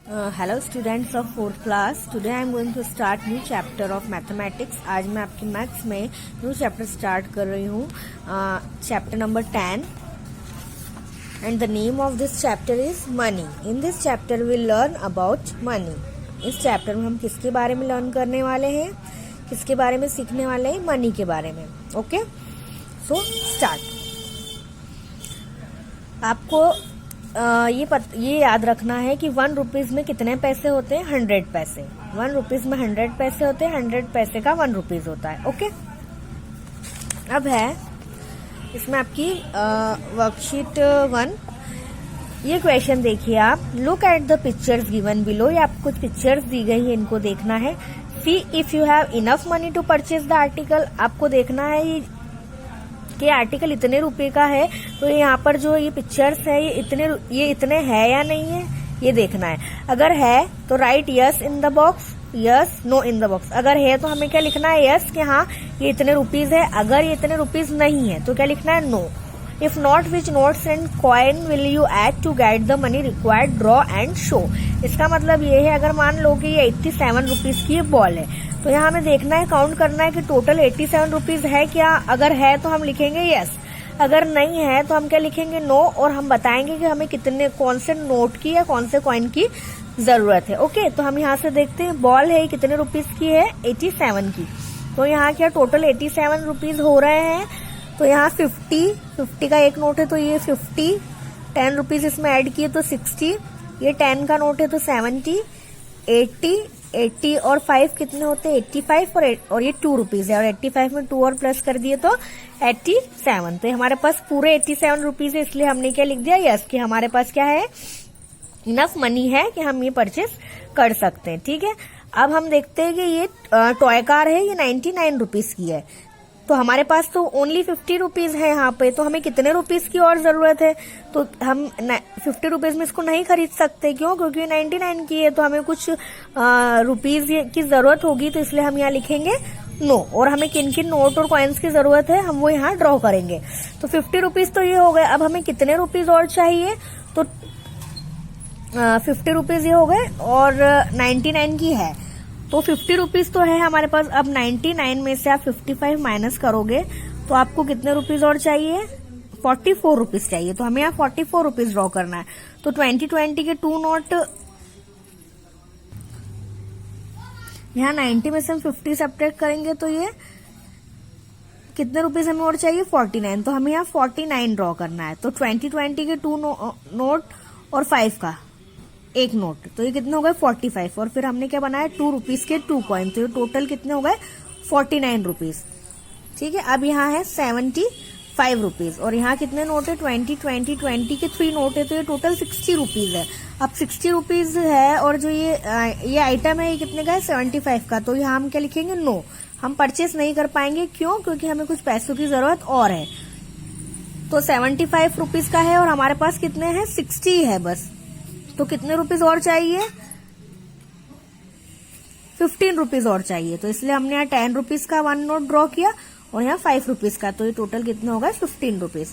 Hello students of fourth class. Today I am going to start new chapter of mathematics. आज मैं आपकी maths में new chapter start कर रही हूँ, chapter number 10 and the name of this chapter is money. In this chapter we learn about money. इस chapter में हम किसके बारे में लर्न करने वाले हैं, किसके बारे में सीखने वाले हैं? मनी के बारे में। Okay, so start. आपको ये याद रखना है कि 1 रुपीज में कितने पैसे होते हैं? 100 पैसे। 1 रुपीज में 100 पैसे होते हैं। 100 पैसे का 1 रुपीज होता है। ओके, अब है इसमें आपकी वर्कशीट 1। ये क्वेश्चन देखिए आप। Look at the pictures given below. ये आपको कुछ पिक्चर्स दी गई है, इनको देखना है। See if you have enough money to purchase the article. आपको देखना है कि आर्टिकल इतने रुपए का है, तो यहाँ पर जो ये पिक्चर्स है ये इतने है या नहीं है, ये देखना है। अगर है तो right yes in the box, yes no in the box. अगर है तो हमें क्या लिखना है? यस कि हाँ ये इतने रुपीज है। अगर ये इतने रुपीज नहीं है तो क्या लिखना है? No. If not, which notes and coin will you add to get the money required, draw and show. इसका मतलब ये है, अगर मान लो कि ये 87 रुपीज की बॉल है, तो यहाँ हमें देखना है, काउंट करना है कि टोटल 87 रुपीज है क्या। अगर है तो हम लिखेंगे यस, अगर नहीं है तो हम क्या लिखेंगे? नो। और हम बताएंगे कि हमें कितने, कौन से नोट की या कौन से कॉइन की जरूरत है। ओके, तो हम यहाँ से देखते हैं, बॉल है कितने रुपीज की है? 87 की। तो यहाँ क्या टोटल 87 रुपीज हो रहे हैं। तो यहाँ 50 का एक नोट है तो ये 50, 10 रुपीज इसमें ऐड किए तो 60, ये 10 का नोट है तो 70, 80 और 5 कितने होते हैं? 85 और ये 2 रुपीज है, और 85 में 2 और प्लस कर दिए तो 87। तो हमारे पास पूरे 87 रुपीज है, इसलिए हमने क्या लिख दिया? यस, कि हमारे पास क्या है? इनफ मनी है कि हम ये परचेस कर सकते हैं। ठीक है, अब हम देखते हैं कि ये टॉय कार है, ये 99 रुपीज की है। तो हमारे पास तो ओनली 50 रुपीज है यहाँ पे, तो हमें कितने रुपीज की और जरूरत है? तो हम 50 रुपीज में इसको नहीं खरीद सकते। क्यों? क्योंकि 99 की है, तो हमें कुछ रुपीज की जरूरत होगी, तो इसलिए हम यहाँ लिखेंगे नो। और हमें किन किन नोट और कॉइन्स की जरूरत है हम वो यहाँ ड्रॉ करेंगे। तो 50 रुपीज तो ये हो गए। अब हमें कितने रुपीज और चाहिए? तो 50 रुपीज ये हो गए, और 99 की है, तो 50 रुपीज तो है हमारे पास। अब 99 में से आप 55 माइनस करोगे तो आपको कितने रुपीज और चाहिए? 44 रुपीज चाहिए। तो हमें यहाँ 44 रुपीज ड्रॉ करना है। तो 2020 के 2 नोट, यहाँ 90 में से हम 50 सब्ट्रैक्ट करेंगे तो ये कितने रुपीज हमें और चाहिए? 49। तो हमें यहाँ 49 ड्रॉ करना है। तो 2020 के 2 नोट और 5 का एक नोट, तो ये कितने हो गए? 45। और फिर हमने क्या बनाया? 2 रुपीज के 2 कॉइन, तो ये टोटल कितने हो गए? 49 रुपीज। ठीक है, अब यहाँ है 75 रुपीज, और यहाँ कितने नोट है? 20 के 3 नोट है, तो ये टोटल 60 रुपीज है। अब 60 रुपीज है, और जो ये आइटम है ये कितने का है? 75 का। तो यहाँ हम क्या लिखेंगे? नो, हम परचेस नहीं कर पाएंगे। क्यों? क्योंकि हमें कुछ पैसों की जरूरत और है। तो 75 रुपीज का है, और हमारे पास कितने हैं? 60 है बस। तो कितने रुपीज और चाहिए? 15 रुपीज और चाहिए। तो इसलिए हमने यहाँ 10 रुपीज का 1 नोट ड्रॉ किया, और यहाँ 5 रुपीज का। तो ये टोटल कितने हो गए? 15 रुपीज।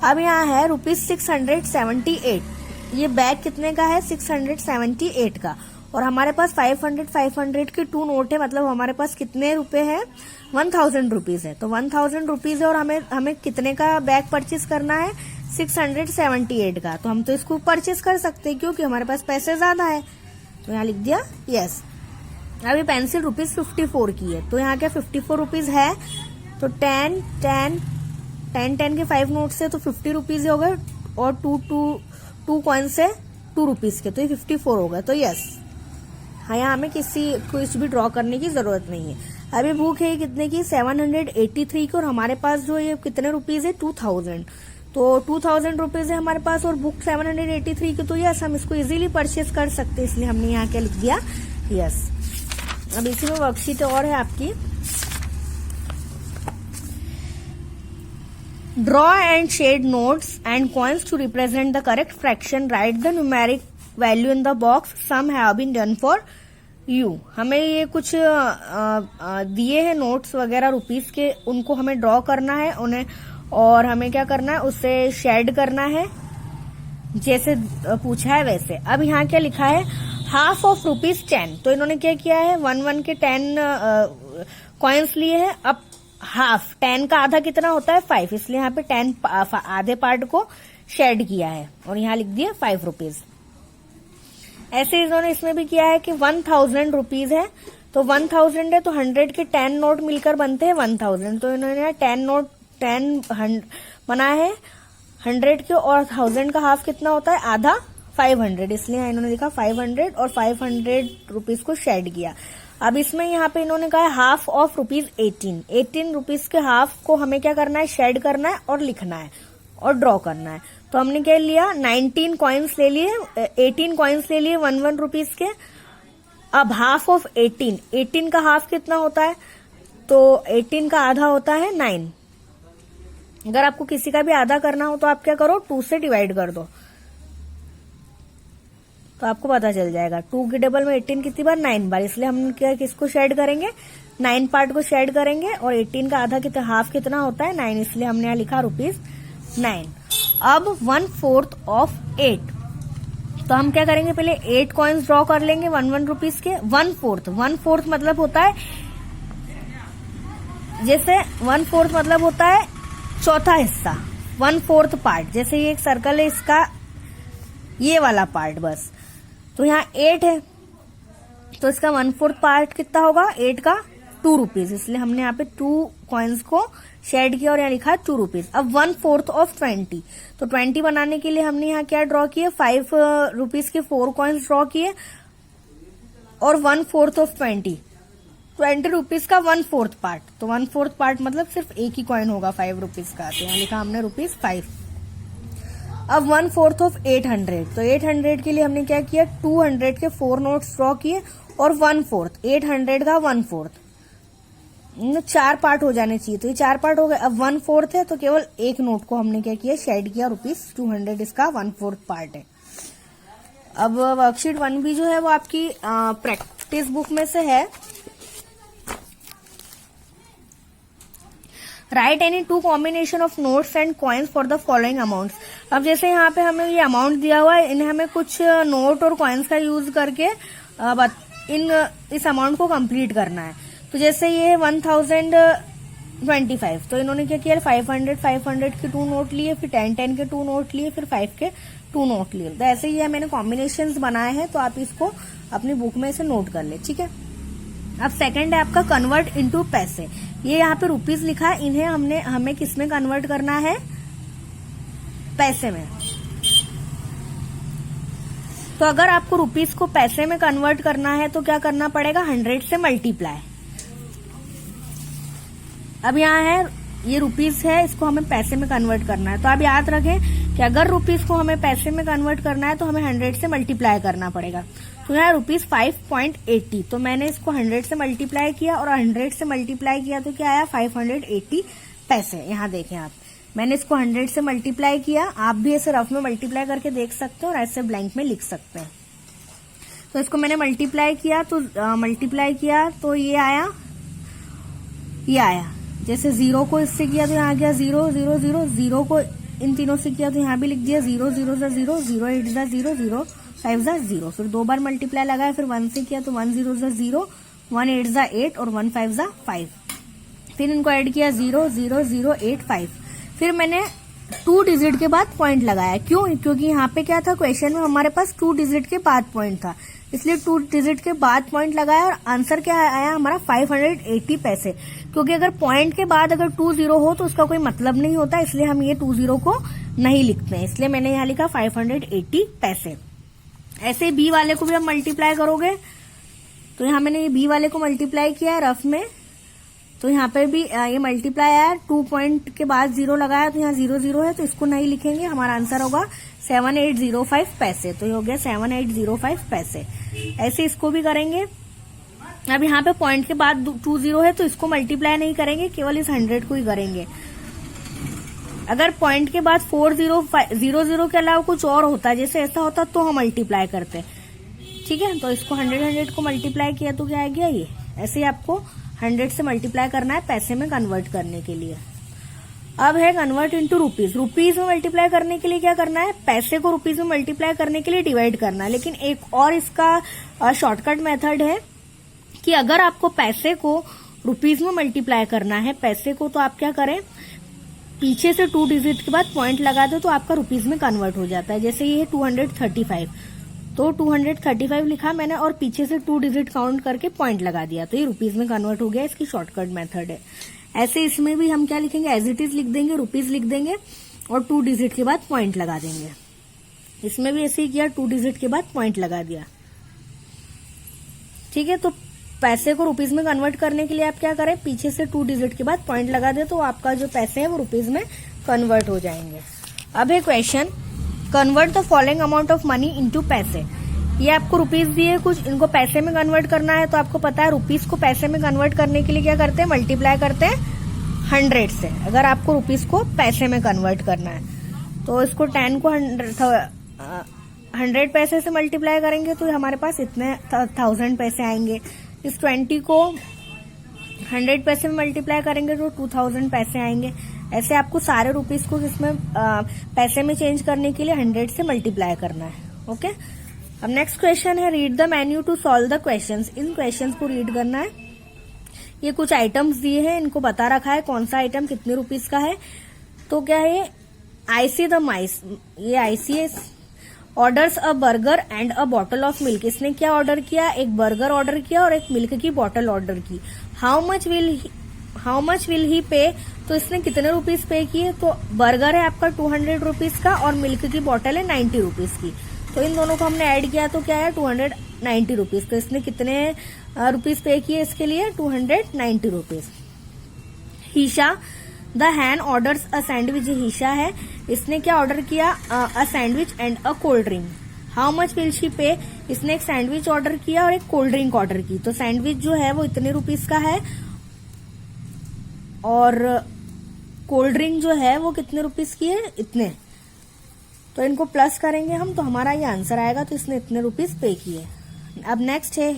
अब यहाँ है ₹678। ये बैग कितने का है? 678 का। और हमारे पास 500 के 2 नोट है, मतलब हमारे पास कितने रुपए हैं? 1000 रुपीज है। तो 1000 रुपीज है, और हमें कितने का बैग परचेज करना है? 678 का। तो हम तो इसको परचेज कर सकते हैं, क्योंकि हमारे पास पैसे ज्यादा है। तो यहाँ लिख दिया यस। अब ये पेंसिल ₹54 की है, तो यहाँ क्या 54 रुपीज है? तो 10 के 5 नोट से तो 50 रुपीज हो गए, और 2 कॉइन से 2 रुपीज के, तो ये 54 हो गए। तो यस, हाँ, यहाँ हमें कुछ भी ड्रॉ करने की जरूरत नहीं है। अभी बुक है कितने की? 783 की, और हमारे पास जो ये कितने रुपीज है? 2000। तो 2000 रुपीज है हमारे पास, और बुक 783 की। तो यस, हम इसको इजीली परचेज कर सकते हैं, इसलिए हमने यहाँ क्या लिख दिया? यस। अब इसी में वर्कशीट और है आपकी। Draw and shade notes and coins to represent the correct fraction, write the numeric value in the box, some have been done for you. हमें ये कुछ दिए हैं नोट्स वगैरह रुपीज के, उनको हमें ड्रॉ करना है उन्हें, और हमें क्या करना है? उससे शेड करना है, जैसे पूछा है वैसे। अब यहाँ क्या लिखा है? Half of ₹10। तो इन्होंने क्या किया है, 1 के 10 कॉइन्स लिए हैं। अब हाफ 10 का आधा कितना होता है 5, इसलिए यहाँ पे 10 आधे पार्ट को शेड किया है और यहाँ लिख दिया ₹5। ऐसे इन्होंने इसमें भी किया है कि 1000 है, तो 1000 है तो 100 के 10 नोट मिलकर बनते हैं 1000। तो इन्होंने 10 बना है 100 के, और 1000 का हाफ कितना होता है आधा 500, इसलिए इन्होंने लिखा 500 और ₹500 को शेड किया। अब इसमें यहाँ पे इन्होंने कहा हाफ ऑफ ₹18 के हाफ को हमें क्या करना है, शेड करना है और लिखना है और ड्रॉ करना है। तो हमने क्या लिया, 19 कॉइन्स ले लिए, 18 कॉइन्स ले लिए 1 रुपीज के। अब हाफ ऑफ 18 का हाफ कितना होता है, तो 18 का आधा होता है 9। अगर आपको किसी का भी आधा करना हो तो आप क्या करो, 2 से डिवाइड कर दो तो आपको पता चल जाएगा। 2 के डबल में 18 कितनी बार, 9 बार, इसलिए हम क्या किसको शेड करेंगे, 9 पार्ट को शेड करेंगे। और 18 का आधा कितना, हाफ कितना होता है 9, इसलिए हमने यहाँ लिखा ₹9। अब 1/4 ऑफ 8, तो हम क्या करेंगे, पहले 8 कॉइन्स ड्रॉ कर लेंगे 1 रुपीज के। 1/4 मतलब होता है, जैसे 1/4 मतलब होता है चौथा हिस्सा, 1/4 पार्ट। जैसे ये एक सर्कल है, इसका ये वाला पार्ट बस, तो यहाँ 8 है तो इसका 1/4 पार्ट कितना होगा 8 का, ₹2, इसलिए हमने यहाँ पे 2 कॉइन्स को शेड किया और यहाँ लिखा 2 रुपीज। अब 1/4 ऑफ 20, तो 20 बनाने के लिए हमने यहाँ क्या ड्रॉ किए, 5 रुपीज के 4 कॉइन्स ड्रॉ किए और 1/4 ऑफ 20 रुपीज का 1/4 पार्ट। तो 1/4 पार्ट मतलब सिर्फ एक ही कॉइन होगा 5 रुपीज का, तो यहाँ लिखा हमने ₹5। अब 1/4 ऑफ 800, तो 800 के लिए हमने क्या किया, 200 के 4 नोट्स ड्रॉ किए और 1/4, 800 का 1/4, 4 पार्ट हो जाने चाहिए, तो ये 4 पार्ट हो गए। अब 1/4 है तो केवल एक नोट को हमने क्या किया, शेड किया, ₹200 इसका 1/4 पार्ट है। अब वर्कशीट 1 भी जो है वो आपकी प्रैक्टिस बुक में से है। Right any 2 combination of notes and coins for the following amounts. अब जैसे यहाँ पे हमें ये अमाउंट दिया हुआ है, इन्हें हमें कुछ नोट और कॉइन्स का यूज करके इस अमाउंट को कंप्लीट करना है। तो जैसे ये 1025, तो इन्होंने क्या किया, 500 के 2 नोट लिए, फिर 10 के 2 नोट लिए, फिर 5 के 2 नोट लिए। तो ऐसे ही मैंने कॉम्बिनेशंस बनाए हैं, तो आप इसको अपनी बुक में से नोट कर ले, ठीक है। अब सेकंड है आपका कन्वर्ट इनटू पैसे। ये यहाँ पे रुपीज लिखा है, इन्हें हमें किस में कन्वर्ट करना है, पैसे में। तो अगर आपको रुपीज को पैसे में कन्वर्ट करना है तो क्या करना पड़ेगा, 100 से मल्टीप्लाई। अब यहाँ है ये रुपीज है, इसको हमें पैसे में कन्वर्ट करना है। तो आप याद रखें कि अगर रुपीज को हमें पैसे में कन्वर्ट करना है तो हमें 100 से मल्टीप्लाई करना पड़ेगा। तो यहाँ ₹5.80, तो मैंने इसको 100 से मल्टीप्लाई किया और 100 से मल्टीप्लाई किया तो क्या आया, 580 पैसे। यहाँ देखें आप, मैंने इसको 100 से मल्टीप्लाई किया, आप भी ऐसे रफ में मल्टीप्लाई करके देख सकते हो और ऐसे ब्लैंक में लिख सकते हैं। तो इसको मैंने मल्टीप्लाई किया तो ये आया, जैसे 0 को इससे किया तो यहाँ आ गया 0 0 0, 0 को इन तीनों से किया तो यहाँ भी लिख दिया 0 0 0 0, 0 8 0 0, 5 0। फिर 2 बार मल्टीप्लाई लगाया, फिर 1 से किया तो 1 0 0, 1 8 8 और 1 5 5। फिर इनको ऐड किया 0 0 0 8 5। फिर मैंने 2 डिजिट के बाद पॉइंट लगाया, क्यों, क्योंकि यहाँ पे क्या था, क्वेश्चन में हमारे पास 2 डिजिट के बाद पॉइंट था, इसलिए 2 डिजिट के बाद पॉइंट लगाया और आंसर क्या आया हमारा 580 पैसे। क्योंकि अगर पॉइंट के बाद अगर 20 हो तो उसका कोई मतलब नहीं होता, इसलिए हम ये 20 को नहीं लिखते हैं, इसलिए मैंने यहाँ लिखा 580 पैसे। ऐसे बी वाले को भी हम मल्टीप्लाई करोगे, तो यहाँ मैंने ये बी वाले को मल्टीप्लाई किया रफ में, तो यहाँ पे भी ये मल्टीप्लाई आया, 2 पॉइंट के बाद 0 लगाया तो यहाँ 0 0 है, तो इसको नहीं लिखेंगे, हमारा आंसर होगा 7805 पैसे। तो ये हो गया 7805 पैसे। ऐसे इसको भी करेंगे। अब यहाँ पे पॉइंट के बाद 20 है तो इसको मल्टीप्लाई नहीं करेंगे, केवल इस 100 को ही करेंगे। अगर पॉइंट के बाद 40 के अलावा कुछ और होता है, जैसे ऐसा होता तो हम मल्टीप्लाई करते, ठीक है। तो इसको 100 को मल्टीप्लाई किया तो क्या आ गया ये। ऐसे ही आपको 100 से मल्टीप्लाई करना है पैसे में कन्वर्ट करने के लिए। अब है कन्वर्ट इनटू रुपीज। रुपीज में मल्टीप्लाई करने के लिए क्या करना है, पैसे को रुपीज में मल्टीप्लाई करने के लिए डिवाइड करना है। लेकिन एक और इसका शॉर्टकट मेथड है कि अगर आपको पैसे को रुपीज में मल्टीप्लाई करना है पैसे को, तो आप क्या करें, पीछे से 2 डिजिट के बाद पॉइंट लगा दो तो आपका रुपीज में कन्वर्ट हो जाता है। जैसे ये है 235, तो 235 लिखा मैंने और पीछे से 2 डिजिट काउंट करके पॉइंट लगा दिया, तो ये रुपीज में कन्वर्ट हो गया। इसकी शॉर्टकट मेथड है। ऐसे इसमें भी हम क्या लिखेंगे, एज इट इज लिख देंगे, रुपीज लिख देंगे और 2 डिजिट के बाद पॉइंट लगा देंगे। इसमें भी ऐसे ही किया, 2 डिजिट के बाद पॉइंट लगा दिया। ठीक है, तो पैसे को रुपीज में कन्वर्ट करने के लिए आप क्या करें, पीछे से 2 डिजिट के बाद पॉइंट लगा दे तो आपका जो पैसे हैं वो रुपीज में कन्वर्ट हो जाएंगे। अब है question, convert the following amount of money into पैसे। ये आपको रुपीज दिए कुछ, इनको पैसे में कन्वर्ट करना है। तो आपको पता है रुपीज को पैसे में कन्वर्ट करने के लिए क्या करते हैं, मल्टीप्लाई करते हैं 100 से। अगर आपको रुपीज को पैसे में कन्वर्ट करना है तो इसको 10 को 100 पैसे से मल्टीप्लाई करेंगे तो हमारे पास इतने 1000 पैसे आएंगे। इस 20 को 100 पैसे में मल्टीप्लाई करेंगे तो 2000 पैसे आएंगे। ऐसे आपको सारे रुपीज को इसमें पैसे में चेंज करने के लिए 100 से मल्टीप्लाई करना है। ओके, अब नेक्स्ट क्वेश्चन है, read the menu to solve the questions. इन क्वेश्चंस को रीड करना है। ये कुछ आइटम्स दिए हैं, इनको बता रखा है कौन सा आइटम कितने रुपीज का है। तो क्या है, आई सी द माइस, ये ICS orders a burger and a bottle of milk. इसने क्या ऑर्डर किया, एक बर्गर ऑर्डर किया और एक मिल्क की बॉटल ऑर्डर की। हाउ मच विल ही पे, तो इसने कितने रुपीज पे किए। तो बर्गर है आपका 200 रुपीज का और मिल्क की बॉटल है 90 रुपीज की। तो इन दोनों को हमने ऐड किया तो क्या है 290 रुपीज। तो इसने कितने रुपीज पे किए इसके लिए, 290 rupees. Hisha then orders a sandwich. Hisha है, इसने क्या ऑर्डर किया, a sandwich and a cold drink. How much will she pay, इसने एक सैंडविच ऑर्डर किया और एक कोल्ड ड्रिंक ऑर्डर की। तो सैंडविच जो है वो इतने रुपीज का है और कोल्ड ड्रिंक जो है वो कितने रुपीज की है, इतने। तो इनको प्लस करेंगे हम तो हमारा ये आंसर आएगा। तो इसने इतने रुपीज पे किए। अब नेक्स्ट है,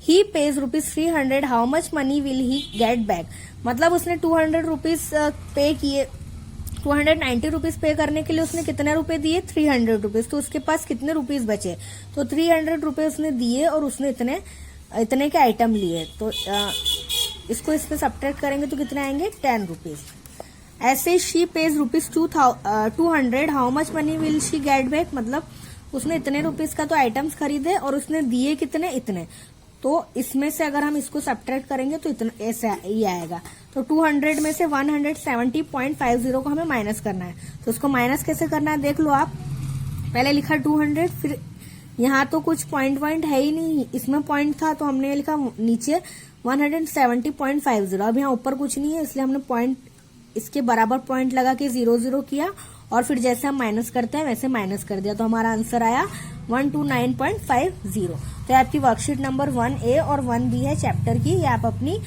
he pays ₹300, how much money will he get back. मतलब उसने 200 रुपीज पे किए, 290 रुपीज पे करने के लिए उसने कितने रुपए दिए, 300 रुपीज। तो उसके पास कितने रुपीज बचे, तो 300 रुपए उसने दिए और उसने इतने के आइटम लिए। तो इसको इसमें सब्ट्रैक्ट करेंगे तो कितने आएंगे, 10 रुपीज। ऐसे she page ₹200, how much money will she get back. मतलब उसने इतने रुपीज का तो आइटम्स खरीदे और उसने दिए कितने, इतने। तो इसमें से अगर हम इसको सब्ट्रैक्ट करेंगे तो इतना ऐसे ये आएगा। तो 200 में से 170.50 को हमें माइनस करना है। तो उसको माइनस कैसे करना है देख लो आप। पहले लिखा 200, फिर यहाँ तो कुछ पॉइंट है ही नहीं, इसमें पॉइंट था तो हमने लिखा नीचे 170.50। अब यहाँ ऊपर कुछ नहीं है इसलिए हमने पॉइंट इसके बराबर पॉइंट लगा के 00 किया और फिर जैसे हम माइनस करते हैं वैसे माइनस कर दिया। तो हमारा आंसर आया 129.50। तो आपकी वर्कशीट नंबर 1A और 1B है चैप्टर की। ये आप अपनी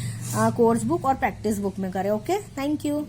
कोर्स बुक और प्रैक्टिस बुक में करें। Okay, thank you.